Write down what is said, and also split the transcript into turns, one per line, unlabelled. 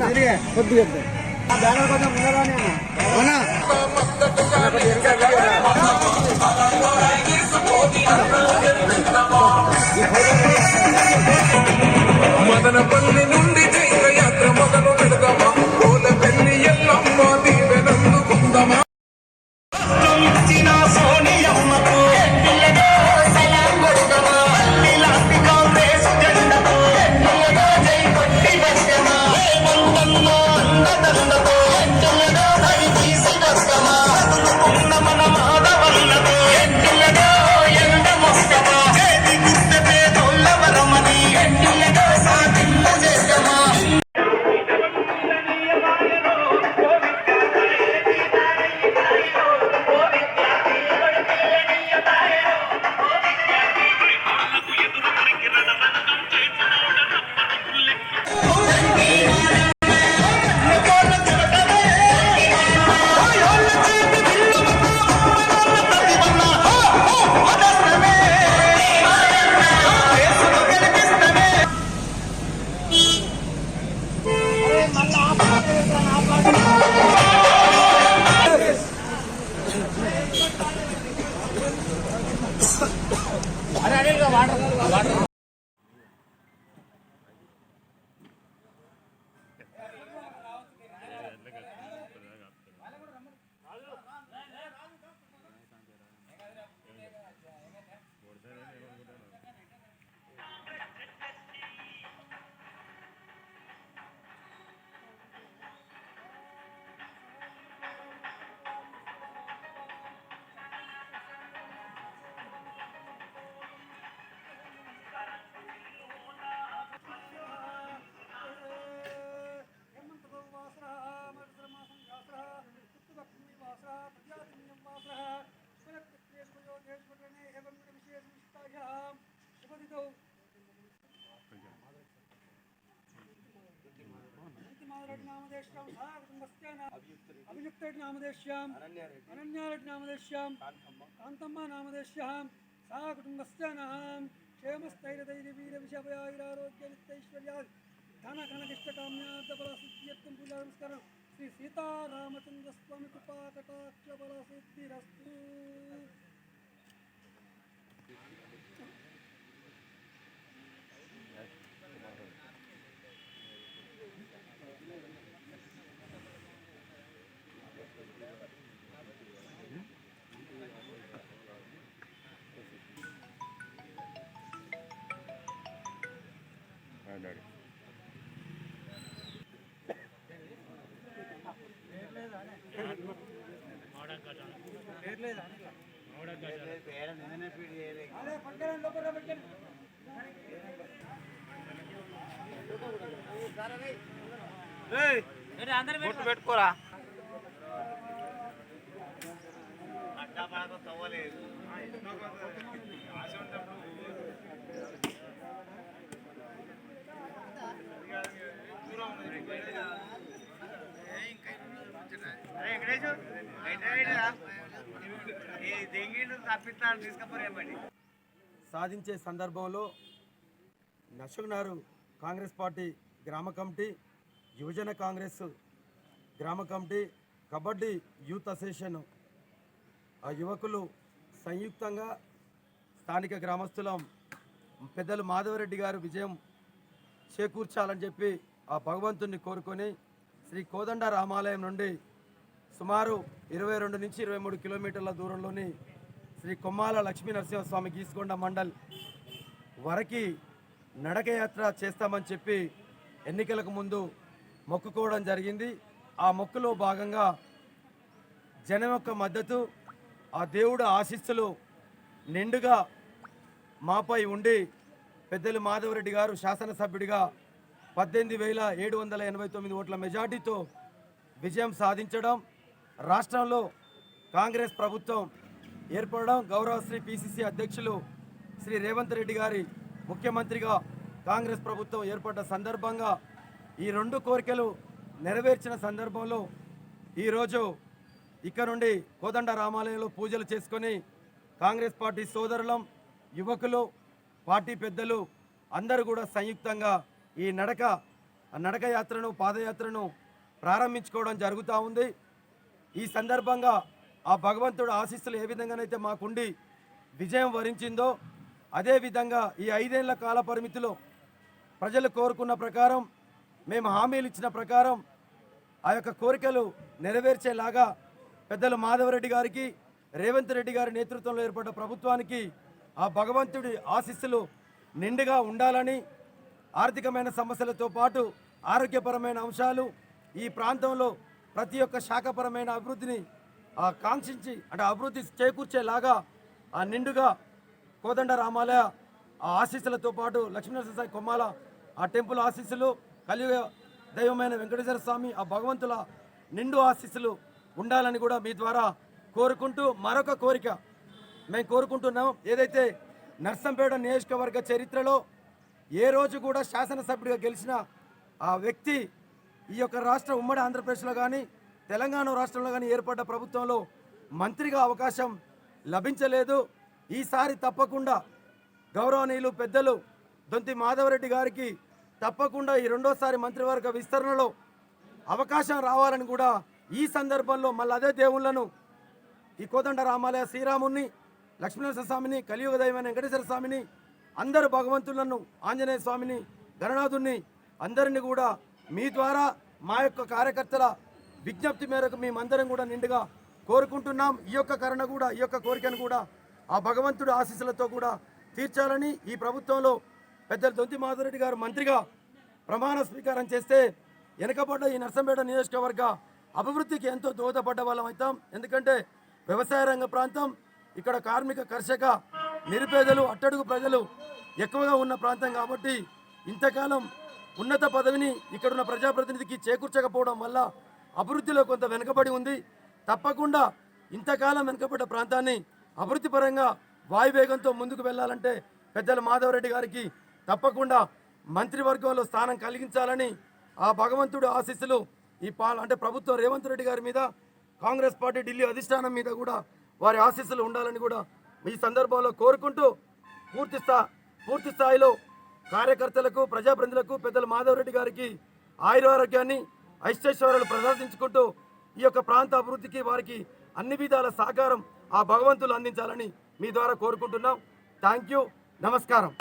కొద్దిగా బ్యానర్ కొంచెం ముందరానే అన్నా
మదనపల్లి నుండి చైత్రయాత్ర మొదలు పెడదామా కోలపల్లి ఎల్లమ్మ దీవెనందుకుందామా
अभियुक्त नामदेश्याम अनन्यारेड्डी नामदेश्याम कांतम्मा नामदेश्याम सा कुटुंबस्य नाम क्षेमस्थैर्यधैर्य वीर विषयारोग्य नित्यैश्वर्या धन कनकिष्ट काम्यार्थ बल सिद्ध्यर्थं पूजा नमस्कारं श्री सीतारामचंद्र स्वामी कृपा कटाक्ष बल सिद्धिरस्तु।
పెట్టుకోరా అడ్డా బాగా తవ్వలేదు
సాధించే సందర్భంలో నషుగ్నారు కాంగ్రెస్ పార్టీ గ్రామ కమిటీ, యువజన కాంగ్రెస్ గ్రామ కమిటీ, కబడ్డీ యూత్ అసోసియేషన్ ఆ యువకులు సంయుక్తంగా స్థానిక గ్రామస్తులం పెద్దలు మాధవరెడ్డి గారు విజయం చేకూర్చాలని చెప్పి ఆ భగవంతుని కోరుకొని శ్రీ కోదండ రామాలయం నుండి సుమారు 22 నుంచి 23 కిలోమీటర్ల దూరంలోని శ్రీ కొమ్మాల లక్ష్మీ నరసింహస్వామి గీసుకొండ మండల్ వరకు నడకయాత్ర చేస్తామని చెప్పి ఎన్నికలకు ముందు మొక్కుకోవడం జరిగింది. ఆ మొక్కులో భాగంగా జనం యొక్క మద్దతు, ఆ దేవుడు ఆశీస్సులు నిండుగా మాపై ఉండి పెద్దలు మాధవరెడ్డి గారు శాసనసభ్యుడిగా 18,789 ఓట్ల మెజార్టీతో విజయం సాధించడం, రాష్ట్రంలో కాంగ్రెస్ ప్రభుత్వం ఏర్పడడం, గౌరవశ్రీ పిసిసి అధ్యక్షులు శ్రీ రేవంత్ రెడ్డి గారి ముఖ్యమంత్రిగా కాంగ్రెస్ ప్రభుత్వం ఏర్పడ్డ సందర్భంగా ఈ రెండు కోరికలు నెరవేర్చిన సందర్భంలో ఈరోజు ఇక్కడ నుండి కోదండ రామాలయంలో పూజలు చేసుకొని కాంగ్రెస్ పార్టీ సోదరులం, యువకులు, పార్టీ పెద్దలు అందరూ కూడా సంయుక్తంగా ఈ నడక ఆ నడక యాత్రను పాదయాత్రను ప్రారంభించుకోవడం జరుగుతూ ఉంది. ఈ సందర్భంగా ఆ భగవంతుడు ఆశీస్సులు ఏ విధంగానైతే మాకుండి విజయం వరించిందో అదేవిధంగా ఈ 5 ఏళ్ల కాల పరిమితిలో ప్రజలు కోరుకున్న ప్రకారం మేము హామీలు ఇచ్చిన ప్రకారం ఆ యొక్క కోరికలు నెరవేర్చేలాగా పెద్దలు మాధవరెడ్డి గారికి రేవంత్ రెడ్డి గారి నేతృత్వంలో ఏర్పడ్డ ప్రభుత్వానికి ఆ భగవంతుడి ఆశీస్సులు నిండుగా ఉండాలని, ఆర్థికమైన సమస్యలతో పాటు ఆరోగ్యపరమైన అంశాలు ఈ ప్రాంతంలో ప్రతి ఒక్క శాఖపరమైన అభివృద్ధిని కాంక్షించి అంటే అభివృద్ధి చేకూర్చేలాగా ఆ నిండుగా కోదండ రామాలయ ఆ ఆశీస్సులతో పాటు లక్ష్మీనరసింహ కొమ్మాల ఆ టెంపుల్ ఆశీస్సులు, కలియుగ దైవమైన వెంకటేశ్వర స్వామి ఆ భగవంతుల నిండు ఆశీస్సులు ఉండాలని కూడా మీ ద్వారా కోరుకుంటూ, మరొక కోరిక మేము కోరుకుంటున్నాం. ఏదైతే నర్సంపేట నియోజకవర్గ చరిత్రలో ఏ రోజు కూడా శాసనసభ్యుడిగా గెలిచిన ఆ వ్యక్తి ఈ యొక్క రాష్ట్ర ఉమ్మడి ఆంధ్రప్రదేశ్లో కానీ తెలంగాణ రాష్ట్రంలో కానీ ఏర్పడ్డ ప్రభుత్వంలో మంత్రిగా అవకాశం లభించలేదు. ఈసారి తప్పకుండా గౌరవనీయులు పెద్దలు దొంతి మాధవరెడ్డి గారికి తప్పకుండా ఈ రెండోసారి మంత్రివర్గ విస్తరణలో అవకాశం రావాలని కూడా ఈ సందర్భంలో మళ్ళీ అదే దేవుళ్లను ఈ కోదండ రామాలయ శ్రీరాముని, లక్ష్మీనరసింహ స్వామిని, కలియుగ దైవమైన వెంకటేశ్వర స్వామిని, అందరు భగవంతులను, ఆంజనేయ స్వామిని, గణనాథుని అందరినీ కూడా మీ ద్వారా మా యొక్క కార్యకర్తల విజ్ఞప్తి మేరకు మేమందరం కూడా నిండుగా కోరుకుంటున్నాం. ఈ యొక్క కోరికను కూడా ఆ భగవంతుడి ఆశీస్సులతో కూడా తీర్చాలని ఈ ప్రభుత్వంలో పెద్దలు దొంతి మాధవరెడ్డి గారు మంత్రిగా ప్రమాణ స్వీకారం చేస్తే వెనుకబడ్డ ఈ నర్సంపేట నియోజకవర్గ అభివృద్ధికి ఎంతో దోహదపడ్డ వాళ్ళం అవుతాం. ఎందుకంటే వ్యవసాయ రంగ ప్రాంతం, ఇక్కడ కార్మిక, కర్షక, నిరుపేదలు, అట్టడుగు ప్రజలు ఎక్కువగా ఉన్న ప్రాంతం కాబట్టి ఇంతకాలం ఉన్నత పదవిని ఇక్కడున్న ప్రజాప్రతినిధికి చేకూర్చకపోవడం వల్ల అభివృద్ధిలో కొంత వెనుకబడి ఉంది. తప్పకుండా ఇంతకాలం వెనుకబడ్డ ప్రాంతాన్ని అభివృద్ధి పరంగా వాయువేగంతో ముందుకు వెళ్ళాలంటే పెద్దల మాధవరెడ్డి గారికి తప్పకుండా మంత్రివర్గంలో స్థానం కలిగించాలని ఆ భగవంతుడు ఆశీస్సులు ఈ అంటే ప్రభుత్వం రేవంత్ రెడ్డి గారి మీద, కాంగ్రెస్ పార్టీ ఢిల్లీ అధిష్టానం మీద కూడా వారి ఆశీస్సులు ఉండాలని కూడా ఈ సందర్భంలో కోరుకుంటూ పూర్తి స్థాయిలో కార్యకర్తలకు, ప్రజాప్రతినిధులకు పెద్దల మాధవరెడ్డి గారికి ఆయురారోగ్యాన్ని, ఐశ్వర్యాలు ప్రదర్శించుకుంటూ ఈ యొక్క ప్రాంత అభివృద్ధికి వారికి అన్ని విధాల సహకారం ఆ భగవంతులు అందించాలని మీ ద్వారా కోరుకుంటున్నాం. Thank you. నమస్కారం.